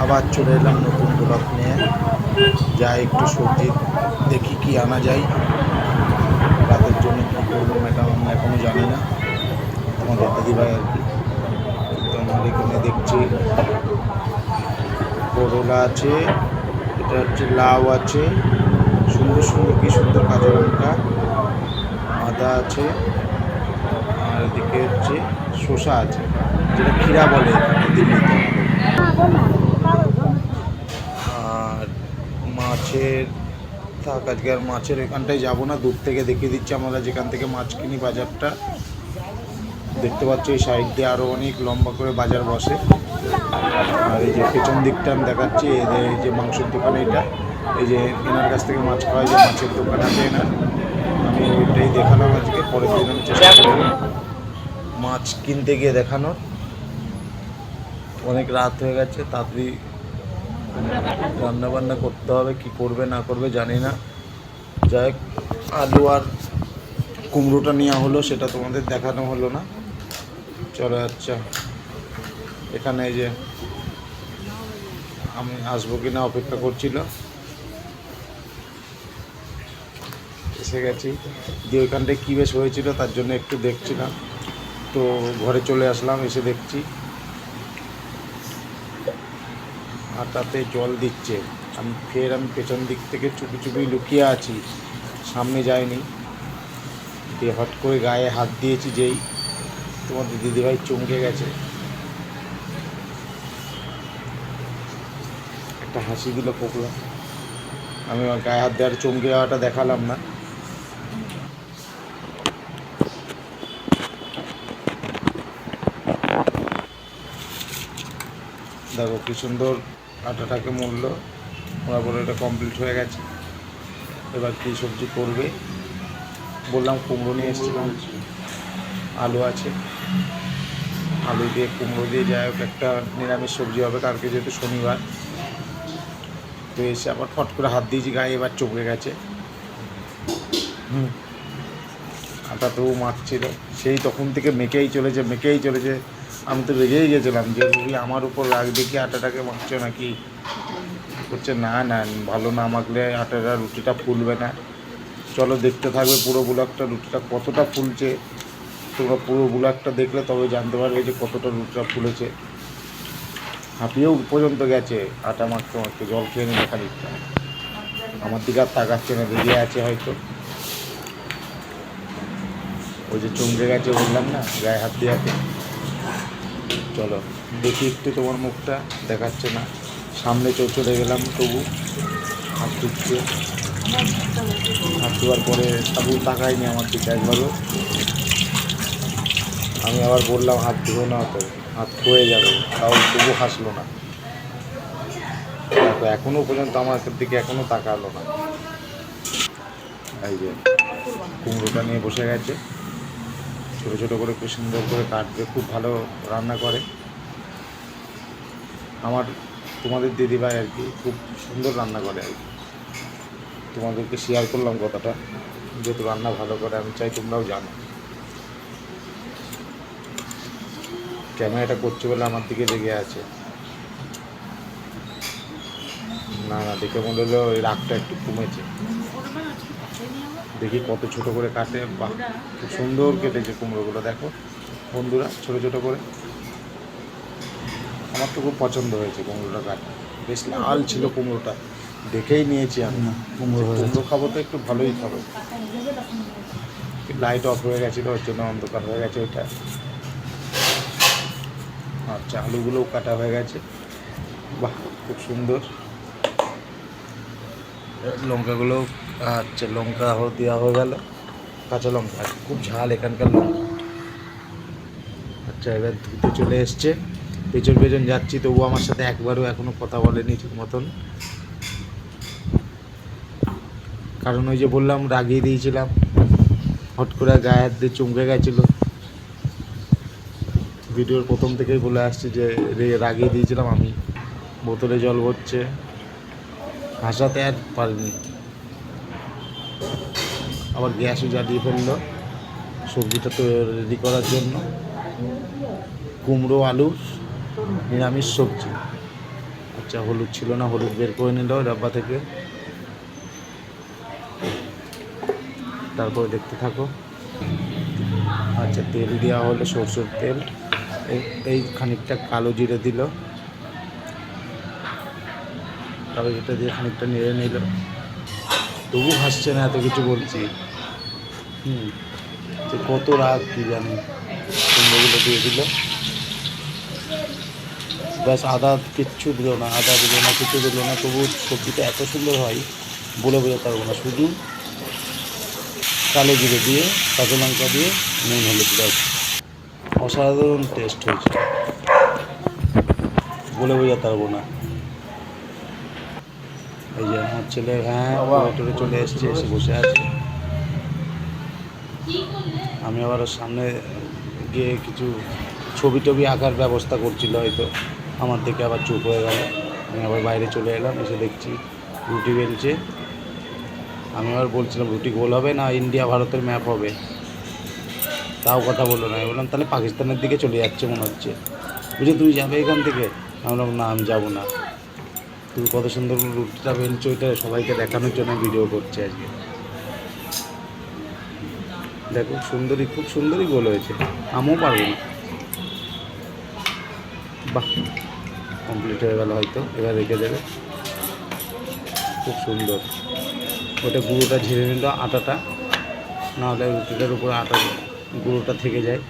আবার চলে এলাম নতুন ব্লগ নিয়ে। যাই একটু সবজি দেখি কি আনা যায়, রাতের জন্য কী করবো ম্যাডাম আমি এখনও জানি না, তোমাদের দিদিভাই আর কি। কিন্তু আমার এখানে দেখছি করলা আছে, এটা হচ্ছে লাউ আছে, সুন্দর সুন্দর কি সুন্দর কাঁচা লঙ্কা, আদা আছে, আর এদিকে হচ্ছে শসা আছে, যেটা ক্ষীরা বলে এখানে দিল্লিতে আমাদের। আর মাছের থাক, আজকে আর মাছের এখানটায় যাবো না, দূর থেকে দেখিয়ে দিচ্ছি আমরা যেখান থেকে মাছ কিনি বাজারটা। দেখতে পাচ্ছ এই সাইড দিয়ে আরও অনেক লম্বা করে বাজার বসে। আর এই যে পেছন দিকটা আমি দেখাচ্ছি, এই যে মাংসের দোকান, এটা এই যে এনার কাছ থেকে মাছ খাওয়া, যে মাছের দোকান আছে এনার, আমি ওইটাই দেখালাম আজকে। পরের দিন আমি চেষ্টা করবো মাছ কিনতে গিয়ে দেখানোর। অনেক রাত হয়ে গেছে, তাড়াতাড়ি রান্নাবান্না করতে হবে, কি করবে না করবে জানি না। যাই হোক, আলু আর কুমড়োটা নেওয়া হলো, সেটা তোমাদের দেখানো হলো না। চলো, আচ্ছা এখানে এই যে আমি আসবো কিনা অপেক্ষা করছিল, এসে গেছি। দিয়ে ওইখানটায় কী বেশ হয়েছিল তার জন্য একটু দেখছিলাম, তো ঘরে চলে আসলাম, এসে দেখছি আটাতে জল দিচ্ছে। আমি পেছন দিক থেকে চুপি চুপি লুকিয়ে আছি, সামনে যাইনি। দিয়ে হট করে গায়ে হাত দিয়েছি, যেই তোমাদের দিদিভাই চমকে গেছে, একটা হাসি দিল পোকলা। আমি আমার গায়ে হাত দেওয়ার চমকে যাওয়াটা দেখালাম না। দেখো কি সুন্দর আটাটাকে মূল্য, ওরা বলে এটা কমপ্লিট হয়ে গেছে। এবার কী সবজি করবে বললাম, কুমড়ো নিয়ে এসেছিলাম, আলু আছে, আলু দিয়ে কুমড়ো দিয়ে যাই হোক একটা নিরামিষ সবজি হবে কালকে, যেহেতু শনিবার। তো এসে আবার ফট করে হাত দিয়েছি গায়ে, এবার চমকে গেছে। আটা তবু মাখছিল, সেই তখন থেকে মেকেই চলেছে। আমি তো রেগেই গেছিলাম যে আমার উপর রাগ দেখি আটাটাকে মাখছো নাকি। বলছে না না, ভালো না মাখলে আটাটা রুটিটা ফুলবে না। চলো দেখতে থাকবে পুরো ব্লগটা, রুটিটা কতটা ফুলছে। তোমরা পুরো ব্লগটা দেখলে তবে জানতে পারবে যে কতটা রুটিটা ফুলেছে। হাঁপিয়েও পর্যন্ত গেছে আটা মাখতে, জল খেয়ে নিয়ে দেখা দিচ্ছে। আমার দিকে আর তাকাচ্ছে না, বেরিয়ে আছে হয়তো। ওই যে চমকে গেছে বললাম না, গায়ে হাত দিয়ে আছে। চলো দেখি একটু, তোমার মুখটা দেখাচ্ছে না, সামনে চলে গেলাম, তবু হাত ধুচ্ছে। হাত ধোয়ার পরে তাবু তাকায়নি আমার দিকে একবারও। আমি আবার বললাম হাত ধুও না, তো হাত ধুয়ে যাবে, তাও তবু হাসলো না। দেখো এখনও পর্যন্ত আমার দিকে এখনও তাকালো না। এই যে কুমড়োটা নিয়ে বসে গেছে, ছোটো ছোটো করে খুব সুন্দর করে কাটবে, খুব ভালো রান্না করে আমার তোমাদের দিদিভাই আর কি, খুব সুন্দর রান্না করে আর কি। তোমাদেরকে শেয়ার করলাম কথাটা, যেহেতু রান্না ভালো করে, আমি চাই তোমরাও জানো। ক্যামেরাটা করছে বলে আমার দিকে লেগে আছে। না না, দেখে মনে হলো ওই রাগটা একটু কমেছে। দেখি কত ছোট করে কাটে, বাহ খুব সুন্দর কেটেছে কুমড়োগুলো, দেখো বন্ধুরা, ছোটো ছোটো করে। আমার তো খুব পছন্দ হয়েছে কুমড়োটা কাটা, বেশ লাল ছিল কুমড়োটা, দেখেই নিয়েছি আমি। কুমড়ো খাবো তো একটু ভালোই খাবো। লাইট অফ হয়ে গেছিলো, ওর জন্য অন্ধকার হয়ে গেছে ওইটা। আচ্ছা, আলুগুলোও কাটা হয়ে গেছে, বাহ খুব সুন্দর। লঙ্কাগুলো, আচ্ছা লঙ্কা দেওয়া হয়ে গেল, কাঁচা লঙ্কা, খুব ঝাল এখানকার লঙ্কা। আচ্ছা, এবার ধুতে চলে এসছে, পেছন যাচ্ছি, তবু আমার সাথে একবারও এখনও কথা বলেনি ঠিক মতন। কারণ ওই যে বললাম রাগিয়ে দিয়েছিলাম, হট করে গায়ে হাত দিয়ে চমকে গেছিলো। ভিডিওর প্রথম থেকেই বলে আসছি যে রাগিয়ে দিয়েছিলাম আমি। বোতলে জল ভরছে, ভাসাতে আর পারিনি। আবার গ্যাসও জ্বালিয়ে ফেললো সবজিটা তো রেডি করার জন্য। কুমড়ো আলুর নিরামিষ সবজি। আচ্ছা হলুদ ছিল না, হলুদ বের করে নিল ডাব্বা থেকে। তারপরে দেখতে থাকো। আচ্ছা তেল দেওয়া হলো, সরষের তেল। এই খানিকটা কালো জিরে দিল, কালো জিরে দিয়ে খানিকটা নেড়ে নিল। তবু হাসছে না, এত কিছু বলছি। যে কত রাগ কি জানি। কুমড়োগুলো দিয়ে দিল, ব্যাস। আদা কিচ্ছু দিল না, আদা দিল না, কিছু দিল না। তবু সবজিটা এত সুন্দর হয় বলে বোঝাতে পারবো না। শুধু কালো জিরে দিয়ে, কাঁচা লঙ্কা দিয়ে, নুন হলুদ, ব্যাস। অসাধারণ টেস্ট হয়েছে, বলে বোঝাতে পারবো না। এই যে আমার ছেলে টোরে চলে এসছে, এসে বসে আছে। আমি আবার সামনে গিয়ে কিছু ছবি টবি আঁকার ব্যবস্থা করছিল হয়তো, আমার দেখে আবার চুপ হয়ে গেল। আমি আবার বাইরে চলে এলাম, এসে দেখছি রুটি বেলছে। আমি আবার বলছিলাম রুটি গোল হবে না ইন্ডিয়া ভারতের ম্যাপ হবে, তাও কথা বললো না। আমি বললাম তাহলে পাকিস্তানের দিকে চলে যাচ্ছে মনে হচ্ছে। বুঝে তুই যাবে এখান থেকে? আমি বললাম না, আমি যাবো না। তুমি কত সুন্দর রুটিটা বেলছো, ওইটা সবাইকে দেখানোর জন্য ভিডিও করছে আজকে। দেখো সুন্দরী, খুব সুন্দরই গোল হয়েছে। আমিও পারবো না। বাহ, কমপ্লিট হয়ে গেল হয়তো, এবার রেখে দেবে। খুব সুন্দর। ওটা গুঁড়োটা ঝেড়ে নিল আটাটা, নাহলে রুটিটার উপরে আটা গুঁড়োটা থেকে যায়।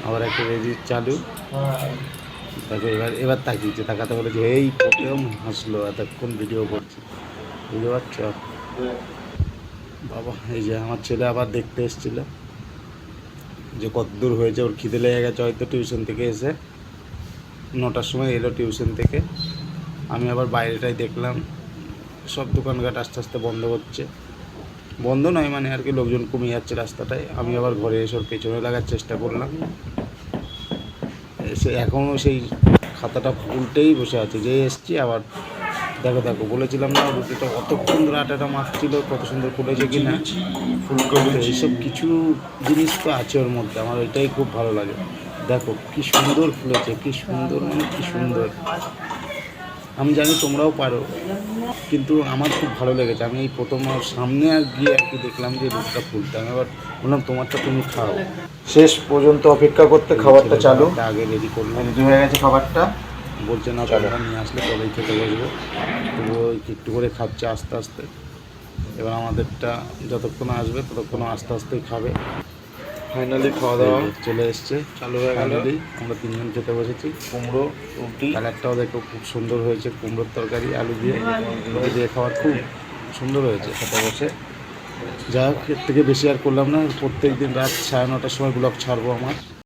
আবার একটা রেডি চালু। দেখো এবার তাকিয়েছে, তাকাতে বলেছে এই প্রথম হাসলো, এতক্ষণ ভিডিও করছি, বুঝতে পারছ বাবা। এই যে আমার ছেলে আবার দেখতে এসেছিলো যে কত দূর হয়েছে। ওর খিদে লেগে গেছে হয়তো, টিউশন থেকে এসে 9টার সময় এলো টিউশন থেকে। আমি আবার বাইরেটাই দেখলাম, সব দোকানঘাট আস্তে আস্তে বন্ধ হচ্ছে। বন্ধ নয় মানে আর কি, লোকজন কমে যাচ্ছে রাস্তাটায়। আমি আবার ঘরে এসে ওর পেছনে লাগার চেষ্টা করলাম। সে এখনও সেই খাতাটা উল্টেই বসে আছে, যে এসছি আবার। দেখো দেখো, বলেছিলাম না রুটিটা কতক্ষণ ধরে আটাটা মাখছিল, কত সুন্দর ফুলেছে কিনা। ফুলকপি, এইসব কিছু জিনিস তো আছে ওর মধ্যে, আমার ওইটাই খুব ভালো লাগে। দেখো কি সুন্দর ফুলেছে, কি সুন্দর, মানে কি সুন্দর। আমি জানি তোমরাও পারো, কিন্তু আমার খুব ভালো লেগেছে। আমি এই প্রথম সামনে আর গিয়ে আর কি দেখলাম যে রুটিটা ফুলতে। আমি আবার বললাম তোমারটা তুমি খাও। শেষ পর্যন্ত অপেক্ষা করতে খাবারটা চালু, আগে রেডি করলাম, রেডি হয়ে গেছে খাবারটা। বলছে না তোমরা নিয়ে আসলে তবেই খেতে বসবো। তবুও একটু করে খাচ্ছে আস্তে আস্তে। এবার আমাদেরটা যতক্ষণ আসবে ততক্ষণ আস্তে আস্তেই খাবে। ফাইনালি খাওয়া দাওয়া চলে এসছে, চালু হয়ে গেল। আমরা 3জন খেতে বসেছি। কুমড়ো রুটি, কালারটাও দেখো খুব সুন্দর হয়েছে। কুমড়োর তরকারি আলু দিয়ে, রুটি দিয়ে খাওয়ার খুব সুন্দর হয়েছে খেতে বসে। যাই হোক, এর থেকে বেশি আর করলাম না। প্রত্যেক দিন রাত 9:30টার সময় ব্লগ ছাড়বো আমার।